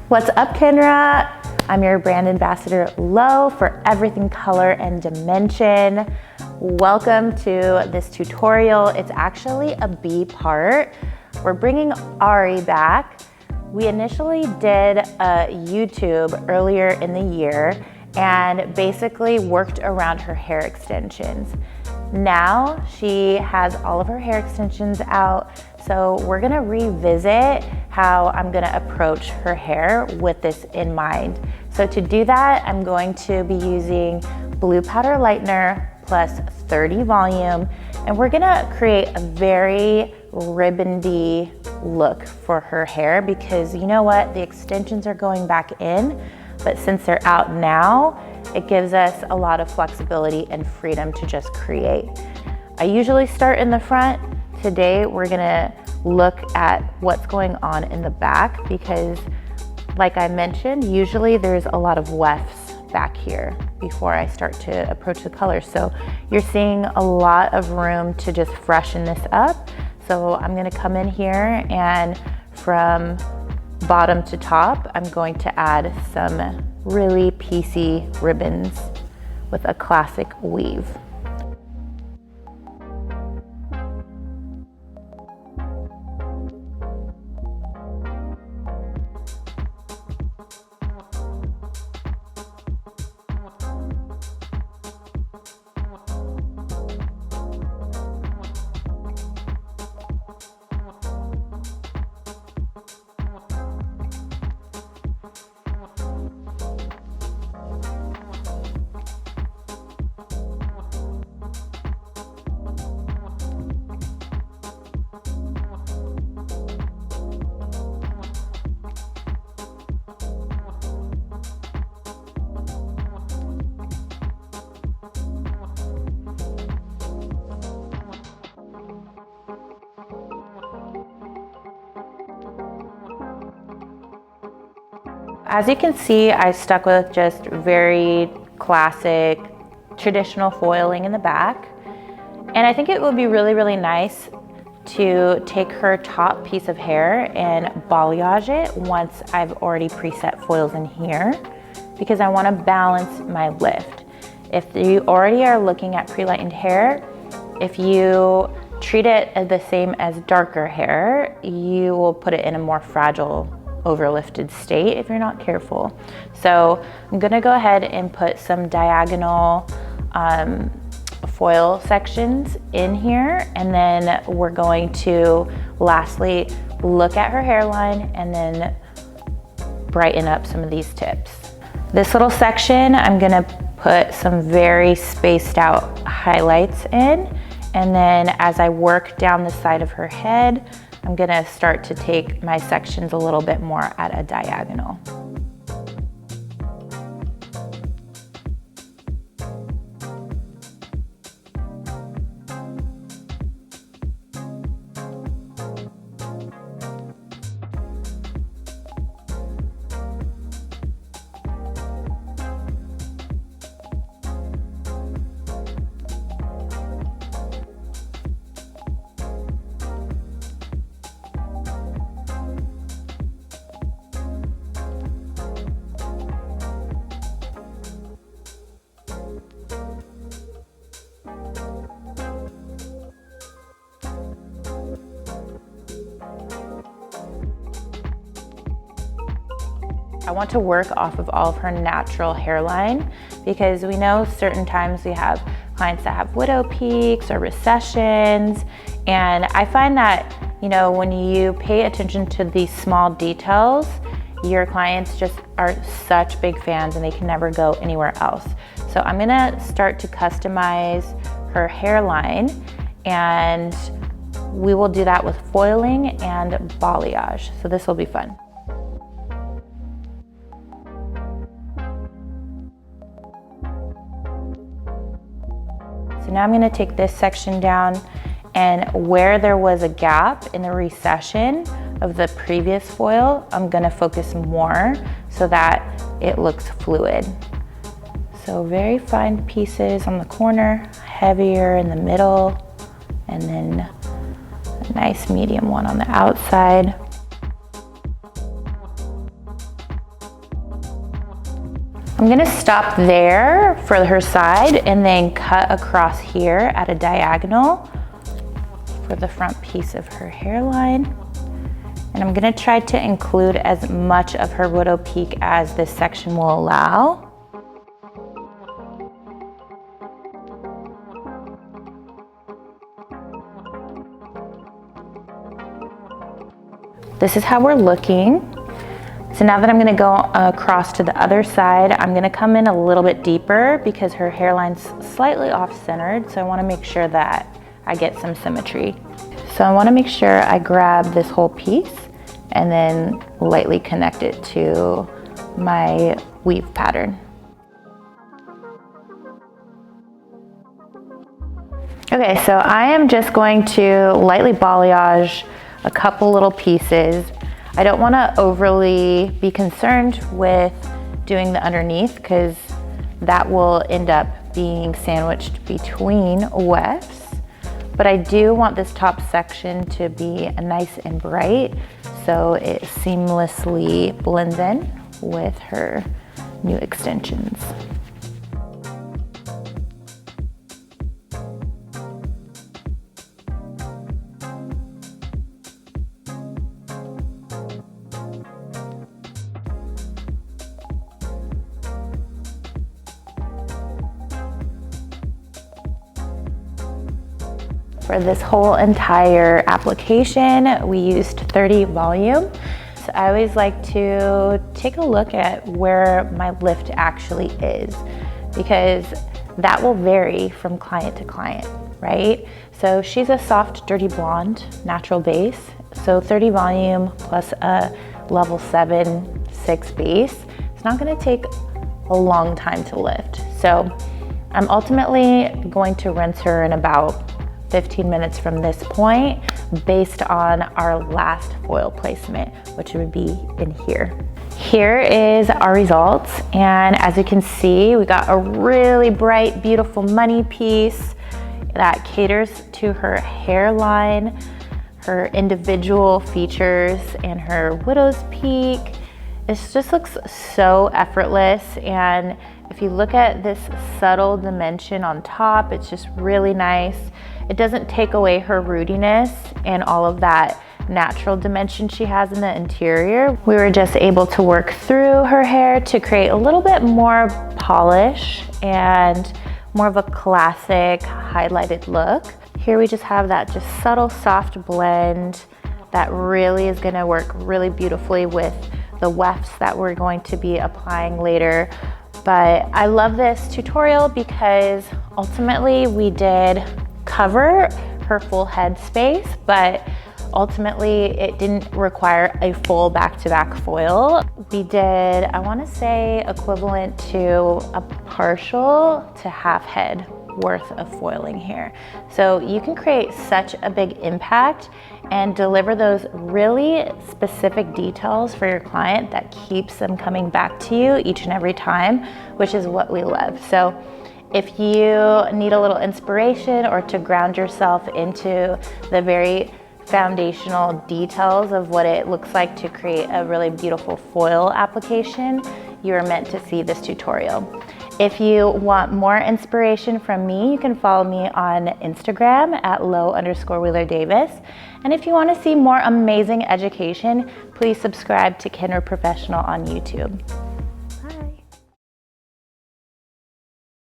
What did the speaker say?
What's up, Kenra? I'm your brand ambassador, Lo, for everything color and dimension. Welcome to this tutorial. It's actually a B part. We're bringing Ari back. We initially did a YouTube earlier in the year and basically worked around her hair extensions. Now she has all of her hair extensions out, so we're gonna revisit how I'm gonna approach her hair with this in mind. So to do that, I'm going to be using Blue Powder Lightener plus 30 volume, and we're gonna create a very ribbondy look for her hair because you know what? The extensions are going back in, but since they're out now, it gives us a lot of flexibility and freedom to just create. I usually start in the front. Today, we're gonna look at what's going on in the back because like I mentioned, usually there's a lot of wefts back here before I start to approach the color. So you're seeing a lot of room to just freshen this up. So I'm gonna come in here and from bottom to top, I'm going to add some really piecey ribbons with a classic weave. As you can see, I stuck with just very classic, traditional foiling in the back. And I think it would be really, really nice to take her top piece of hair and balayage it once I've already preset foils in here, because I want to balance my lift. If you already are looking at pre-lightened hair, if you treat it as the same as darker hair, you will put it in a more fragile overlifted state if you're not careful. So I'm gonna go ahead and put some diagonal foil sections in here, and then we're going to lastly look at her hairline and then brighten up some of these tips. This little section, I'm gonna put some very spaced out highlights in, and then as I work down the side of her head, I'm gonna start to take my sections a little bit more at a diagonal. I want to work off of all of her natural hairline because we know certain times we have clients that have widow peaks or recessions, and I find that, you know, when you pay attention to these small details, your clients just are such big fans and they can never go anywhere else. So I'm gonna start to customize her hairline, and we will do that with foiling and balayage. So this will be fun. So now I'm gonna take this section down, and where there was a gap in the recession of the previous foil, I'm gonna focus more so that it looks fluid. So very fine pieces on the corner, heavier in the middle, and then a nice medium one on the outside. I'm gonna stop there for her side and then cut across here at a diagonal for the front piece of her hairline. And I'm gonna try to include as much of her widow peak as this section will allow. This is how we're looking. So now that I'm gonna go across to the other side, I'm gonna come in a little bit deeper because her hairline's slightly off-centered, so I wanna make sure that I get some symmetry. So I wanna make sure I grab this whole piece and then lightly connect it to my weave pattern. Okay, so I am just going to lightly balayage a couple little pieces. I don't want to overly be concerned with doing the underneath because that will end up being sandwiched between wefts. But I do want this top section to be nice and bright so it seamlessly blends in with her new extensions. For this whole entire application, we used 30 volume. So I always like to take a look at where my lift actually is because that will vary from client to client, right? So she's a soft, dirty blonde, natural base. So 30 volume plus a level 7/6 base. It's not gonna take a long time to lift. So I'm ultimately going to rinse her in about 15 minutes from this point based on our last foil placement, which would be in here. Here is our results, and as you can see, we got a really bright, beautiful money piece that caters to her hairline, her individual features, and her widow's peak. It just looks so effortless, and if you look at this subtle dimension on top, it's just really nice. It doesn't take away her rootiness and all of that natural dimension she has in the interior. We were just able to work through her hair to create a little bit more polish and more of a classic highlighted look. Here we just have that just subtle soft blend that really is gonna work really beautifully with the wefts that we're going to be applying later. But I love this tutorial because ultimately we did cover her full head space, but ultimately it didn't require a full back-to-back foil. We did, I wanna say, equivalent to a partial to half head worth of foiling here. So you can create such a big impact and deliver those really specific details for your client that keeps them coming back to you each and every time, which is what we love. So if you need a little inspiration or to ground yourself into the very foundational details of what it looks like to create a really beautiful foil application, you are meant to see this tutorial. If you want more inspiration from me, you can follow me on Instagram at @low_Wheeler-Davis. And if you want to see more amazing education, please subscribe to Kenra Professional on YouTube.